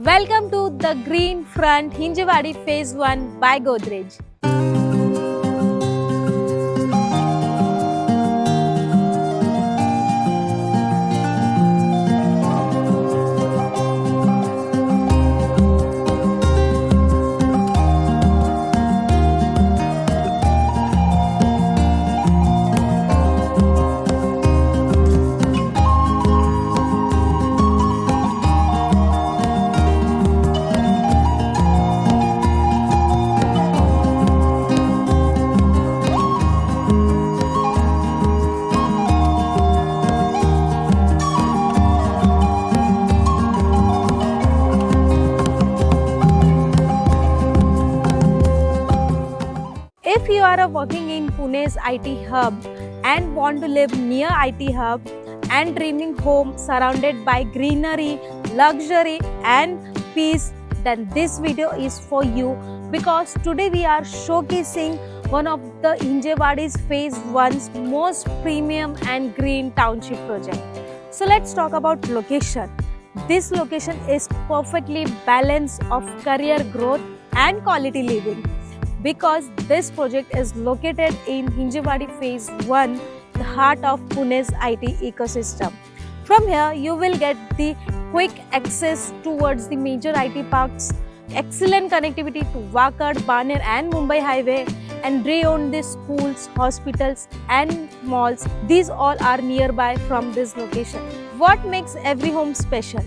Welcome to the Green Front Hinjewadi Phase 1 by Godrej. If you are working in Pune's IT hub and want to live near IT hub and dreaming home surrounded by greenery, luxury and peace, then this video is for you because today we are showcasing one of the Hinjewadi's Phase 1's most premium and green township project. So let's talk about location. This location is perfectly balanced of career growth and quality living, because this project is located in Hinjewadi Phase 1, the heart of Pune's IT ecosystem. From here, you will get the quick access towards the major IT parks, excellent connectivity to Wakad, Baner and Mumbai Highway, and re-own the schools, hospitals and malls. These all are nearby from this location. What makes every home special?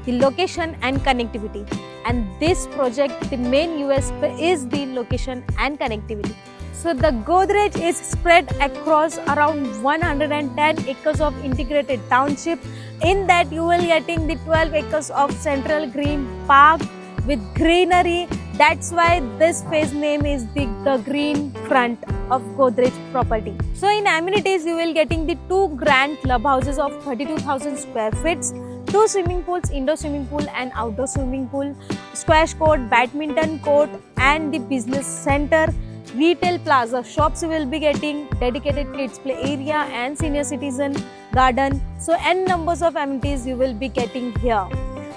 The location and connectivity. And this project, the main USP is the location and connectivity. So the Godrej is spread across around 110 acres of integrated township. In that you will getting the 12 acres of central green park with greenery. That's why this phase name is the Green Front of Godrej property. So in amenities you will getting the 2 grand clubhouses of 32,000 square feet, 2 swimming pools, indoor swimming pool and outdoor swimming pool, squash court, badminton court and the business center, retail plaza shops you will be getting, dedicated kids play area and senior citizen garden. So n numbers of amenities you will be getting here.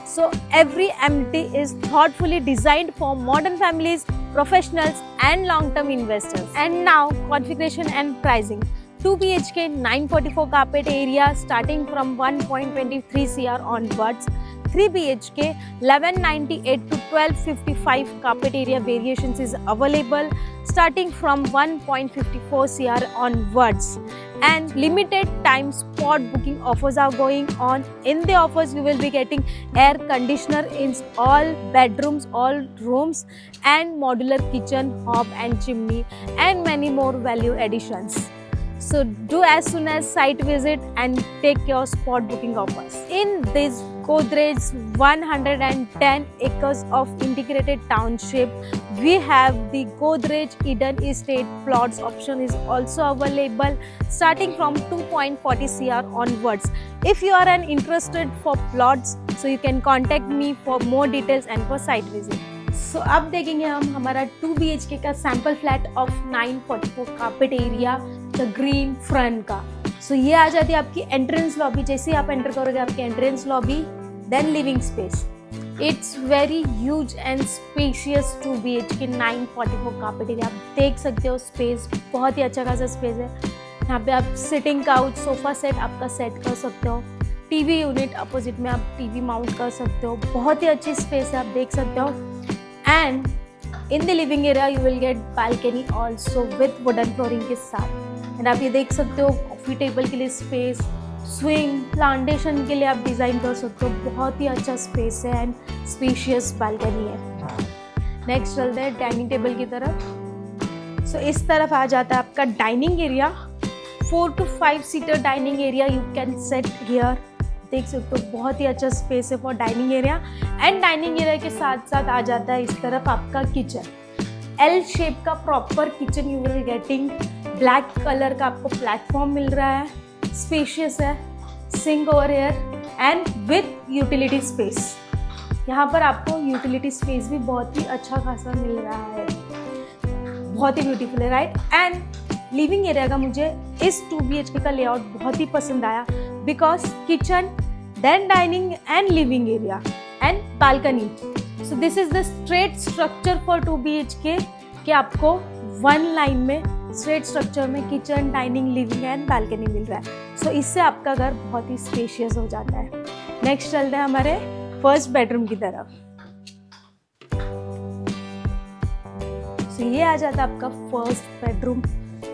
So every amenity is thoughtfully designed for modern families, professionals and long-term investors. And now configuration and pricing. 2 BHK 944 carpet area starting from 1.23 CR onwards. 3 BHK 1198 to 1255 carpet area variations is available starting from 1.54 CR onwards. And limited time spot booking offers are going on. In the offers you will be getting air conditioner in all bedrooms, all rooms and modular kitchen, hob and chimney and many more value additions. So do as soon as site visit and take your spot booking offers. In this Godrej's 110 acres of integrated township, we have the Godrej Eden Estate plots option is also available starting from 2.40 CR onwards. If you are interested for plots, so you can contact me for more details and for site visit. So अब देखेंगे हम हमारा 2 BHK का sample flat of 944 carpet area the green front का. सो ये आ जाती है आपकी एंट्रेंस लॉबी. जैसे ही आप एंटर करोगे आपकी entrance lobby, then living space. It's very huge and spacious 2 BHK 944 carpet area. आप देख सकते हो स्पेस बहुत ही अच्छा खासा स्पेस है. यहाँ पे आप सिटिंग काउच, सोफा सेट आपका सेट कर सकते हो. टीवी यूनिट अपोजिट में आप टीवी माउंट कर सकते हो. बहुत ही अच्छी स्पेस है, आप देख सकते हो. And in the living area you will get balcony also with wooden flooring के साथ. And आप ये देख सकते हो कॉफ़ी टेबल के लिए स्पेस, स्विंग, प्लांटेशन के लिए आप डिज़ाइन कर सकते हो. बहुत ही अच्छा स्पेस है एंड स्पेशियस बालकनी है. नेक्स्ट चलते हैं डाइनिंग टेबल की तरफ. सो इस तरफ आ जाता है आपका dining area. 4 to 5 seater dining area you can set here. देख सकते हो बहुत ही अच्छा स्पेस है for dining area. And dining area के साथ साथ आ जाता है इस तरफ आपका किचन. एल शेप का proper kitchen you will getting. Black colour का आपको प्लेटफॉर्म मिल रहा है. स्पेशियस है, sink over air and with utility space. यहाँ पर आपको यूटिलिटी स्पेस भी बहुत ही अच्छा खासा मिल रहा है. बहुत ही ब्यूटीफुल है, राइट. एंड लिविंग एरिया का मुझे इस 2 BHK का लेआउट बहुत ही पसंद आया, because kitchen, then dining and living area and balcony. So this is the straight structure for 2 BHK कि आपको वन लाइन में स्ट्रेट स्ट्रक्चर में kitchen, dining, living and balcony मिल रहा है। सो इससे आपका घर बहुत ही स्पेशियस हो जाता है। नेक्स्ट चलते हैं हमारे फर्स्ट बेडरूम की तरफ। सो ये आ जाता है आपका फर्स्ट बेडरूम।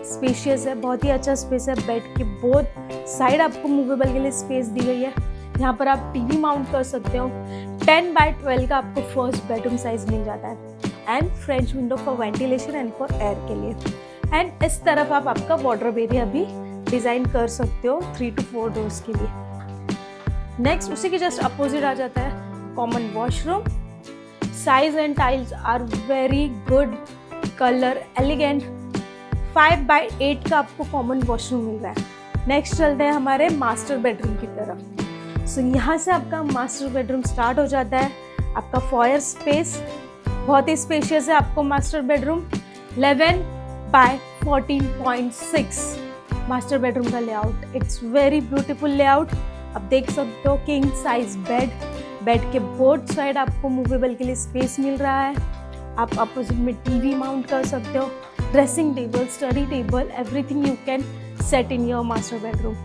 स्पेशियस है, बहुत ही अच्छा स्पेस है। बेड के बोथ साइड आपको मूवेबल के लिए स्पेस दी गई है। यहाँ पर आप टीवी माउंट कर सकते हो। 10x12 का आपको फर्स्ट बेडरूम साइज मिल जाता है and French window for ventilation and for air के लिए। एंड इस तरफ आप आपका वार्डरोब एरिया भी डिजाइन कर सकते हो 3 to 4 डोर्स के लिए। नेक्स्ट उसी के जस्ट अपोजिट आ जाता है common washroom. Size and tiles are very good, colour elegant. 5x8 का आपको कॉमन वॉशरूम मिल रहा है। नेक्स्ट चलते हैं हमारे मास्टर बेडरूम की तरफ। सो यहाँ से आपका मास्टर बेडरूम स्टार्ट हो जाता है। आपका फॉयर स्पेस बहुत ही स्पेशियस है। आपको master bedroom 11x14.6 master bedroom का layout. It's very beautiful layout. आप देख सकते हो किंग साइज बेड। बेड के बोथ साइड आपको मूवेबल के लिए स्पेस मिल रहा है। आप अपोजिट में टीवी माउंट कर सकते हो। Dressing table, study table, everything you can set in your master bedroom.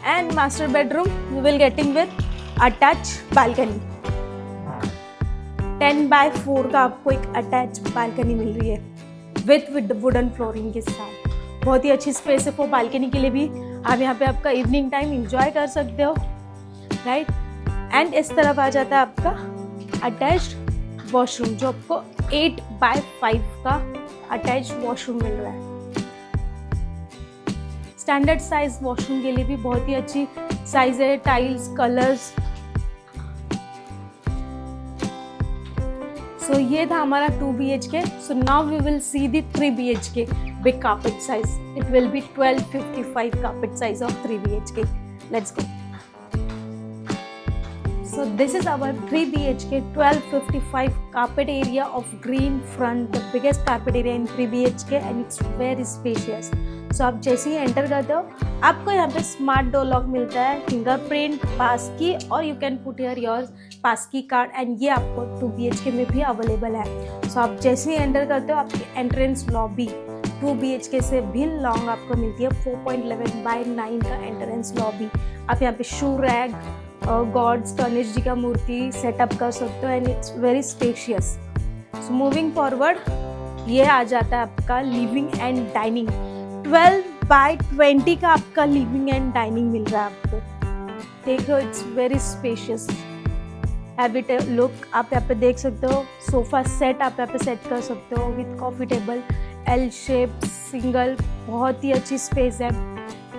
And master bedroom you will getting with attach balcony. 10x4 का आपको एक अटैच बालकनी मिल रही है विद वुडन फ्लोरिंग के साथ। बहुत ही अच्छी स्पेस है फॉर बालकनी के लिए भी। आप यहाँ पे आपका इवनिंग टाइम एंजॉय कर सकते हो, राइट। एंड इस तरफ आ जाता है आपका अटैच्ड वॉशरूम जो आपको 8x5 का अटैच्ड वॉशरूम मिल रहा है। स्टैंडर्ड साइज वॉशरूम के लिए भी बहुत ही अच्छी साइज है। Tiles, colours. सो ये था हमारा 2 BHK। So now we will see the 3 BHK big carpet size. It will be 1255 carpet size of 3 BHK. Let's go. So this is our 3 BHK 1255 carpet area of green front, the biggest carpet area in 3 BHK and it's very spacious. So आप जैसे ही enter करते हो आपको यहाँ पे smart door lock मिलता है, fingerprint, पास की और यू कैन पुट योर पास की कार्ड एंड ये आपको 2 BHK में भी अवेलेबल है। सो आप जैसे ही एंटर करते हो आपकी एंट्रेंस लॉबी 2 BHK से भी लॉन्ग आपको मिलती है। 4.11x9 का एंट्रेंस लॉबी। आप यहाँ पे shoe rack, God's, Ganesh ji का मूर्ति सेटअप कर सकते हो and it's very spacious. So moving forward ये आ जाता है आपका लिविंग एंड डाइनिंग। 12x20 का आपका लिविंग एंड डाइनिंग मिल रहा है आपको। देखो it's very spacious. Have it look. आप यहाँ पे देख सकते हो सोफा सेट आप यहाँ पे सेट कर सकते हो with coffee table, L shape, single. बहुत ही अच्छी स्पेस है।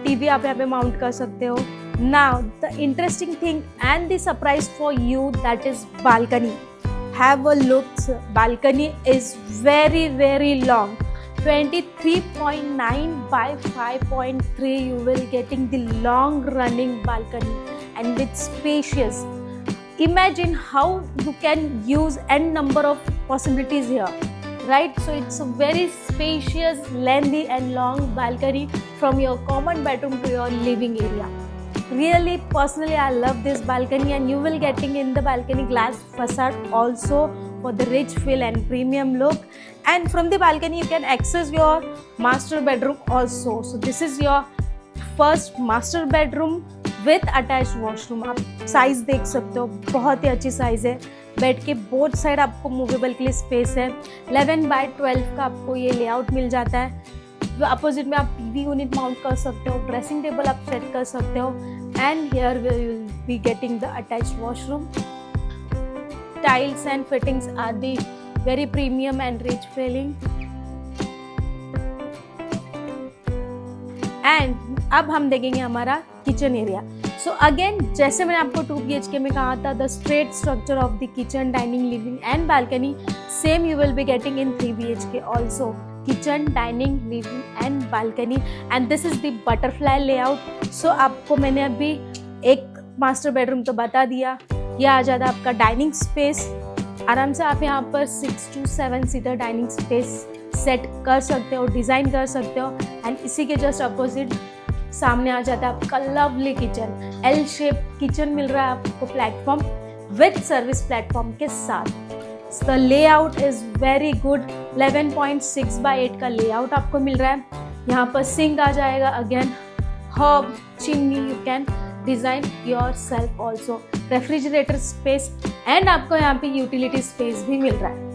टीवी आप यहाँ पे माउंट कर सकते हो। Now the interesting thing and the surprise for you that is balcony. Have a look. Balcony is very very long, 23.9x5.3. You will getting the long running balcony and with spacious. Imagine how you can use n number of possibilities here, right? So it's a very spacious, lengthy and long balcony from your common bedroom to your living area. Really, personally, I love this balcony and you will getting in the balcony glass facade also for the rich feel and premium look. And from the balcony you can access your master bedroom also. So this is your first master bedroom with attached washroom. आप size देख सकते हो, बहुत ही अच्छी size है। Bed के both side आपको movable के लिए स्पेस है। 11x12 का आपको ये लेआउट मिल जाता है। अपोजिट में आप टीवी यूनिट माउंट कर सकते हो, ड्रेसिंग टेबल आप सेट कर सकते हो and here we will be getting the attached washroom. Tiles and fittings are the very premium and rich feeling. And अब हम देखेंगे हमारा किचन एरिया। सो अगेन जैसे मैंने आपको 2 BHK में कहा था the straight structure of the kitchen, dining, living and balcony, same you will be getting in 3 BHK also. Kitchen, dining, living and balcony and this is the butterfly layout. So आपको मैंने अभी एक master bedroom तो बता दिया। ये आ जाता है आपका डाइनिंग स्पेस। आराम से आप यहाँ पर 6 to 7 seater dining space set कर सकते हो, डिज़ाइन कर सकते हो एंड इसी के जस्ट अपोजिट सामने आ जाता है आपका lovely kitchen. L shape kitchen मिल रहा है आपको प्लेटफॉर्म। विद सर्विस प्लेटफॉर्म के साथ। The layout is very good, 11.6/8 का लेआउट आपको मिल रहा है। यहाँ पर सिंक आ जाएगा, again hob, chimney, you can design your self also, refrigerator space and आपको यहाँ पे यूटिलिटी स्पेस भी मिल रहा है।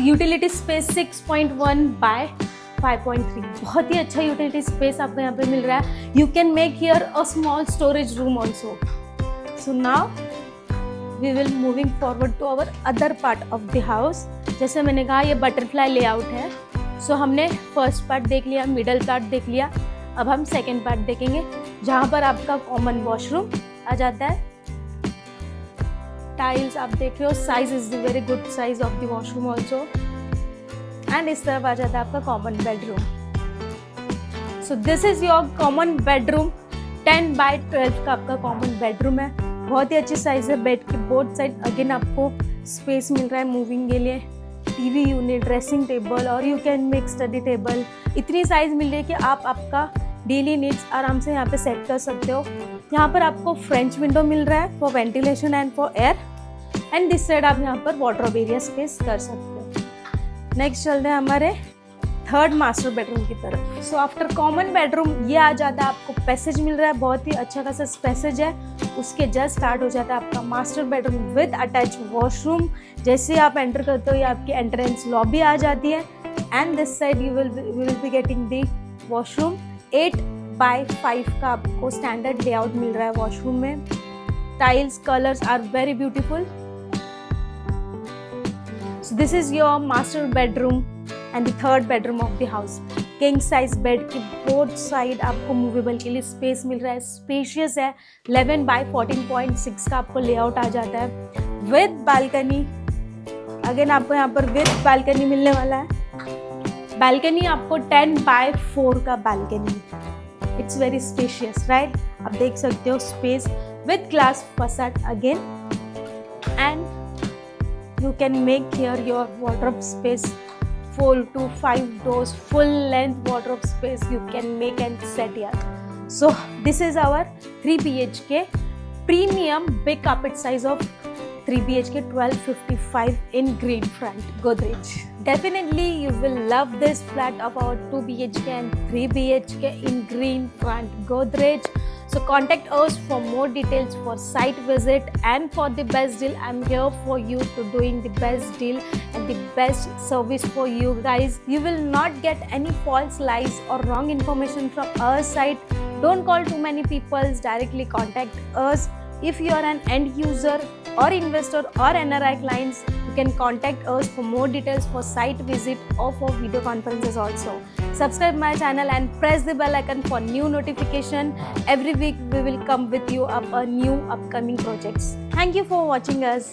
यूटिलिटी स्पेस 6.1/5.3, बहुत ही अच्छा यूटिलिटी स्पेस आपको यहाँ पे मिल रहा है। You can make here a small storage room also. So now we will moving forward to our other part of the house. जैसे मैंने कहा ये बटरफ्लाई लेआउट है। सो हमने फर्स्ट पार्ट देख लिया, मिडल पार्ट देख लिया, अब हम सेकेंड पार्ट देखेंगे जहाँ पर आपका कॉमन वॉशरूम आ जाता है। टाइल्स आप देख रहे हो, size is the very good size of the washroom also. And इस तरफ आ जाता है आपका common bedroom. So this is your common bedroom, 10/12 का आपका कॉमन बेडरूम है। बहुत ही अच्छी साइज है। बेड के बोथ साइड अगेन आपको स्पेस मिल रहा है मूविंग के लिए, टीवी यूनिट, ड्रेसिंग टेबल और you can make study table. इतनी साइज मिल रही है कि आप आपका डेली नीड्स आराम से यहाँ पे सेट कर सकते हो। यहाँ पर आपको फ्रेंच विंडो मिल रहा है for ventilation and for air, and this side आप यहाँ पर वार्डरोब एरिया स्पेस कर सकते हो। नेक्स्ट चलते हैं हमारे थर्ड मास्टर बेडरूम की तरफ। सो आफ्टर कॉमन बेडरूम ये आ जाता है आपको पैसेज मिल रहा है, बहुत ही अच्छा खासा पैसेज है। उसके जस्ट स्टार्ट हो जाता है आपका master bedroom with attach washroom. जैसे आप एंटर करते हो ये आपकी एंट्रेंस लॉबी आ जाती है, and this side you will be getting the washroom. 8/5 का आपको स्टैंडर्ड लेआउट मिल रहा है वॉशरूम में। Tiles colours are very beautiful. So this is your master bedroom and the third bedroom of the house. King size bed की both side आपको movable के लिए space मिल रहा है, स्पेशियस है। 11/14.6 का आपको लेआउट आ जाता है विद बालकनी। अगेन आपको यहाँ पर विद बालकनी मिलने वाला है। बालकनी आपको 10/4 का balcony, it's very spacious right. आप देख सकते हो space with glass facade again, and you can make here your wardrobe space, 4 to 5 doors, full length wardrobe space you can make and set here. So this is our 3 BHK premium big carpet size of 3 BHK 1255 in green front Godrej. Definitely you will love this flat of our 2 BHK and 3 BHK in green front Godrej. So contact us for more details for site visit and for the best deal. I'm here for you to doing the best deal and the best service for you guys. You will not get any false lies or wrong information from our site. Don't call too many people, directly contact us. If you are an end user or investor or NRI clients, you can contact us for more details for site visit or for video conferences also. Subscribe my channel and press the bell icon for new notification. Every week we will come with you up a new upcoming projects. Thank you for watching us.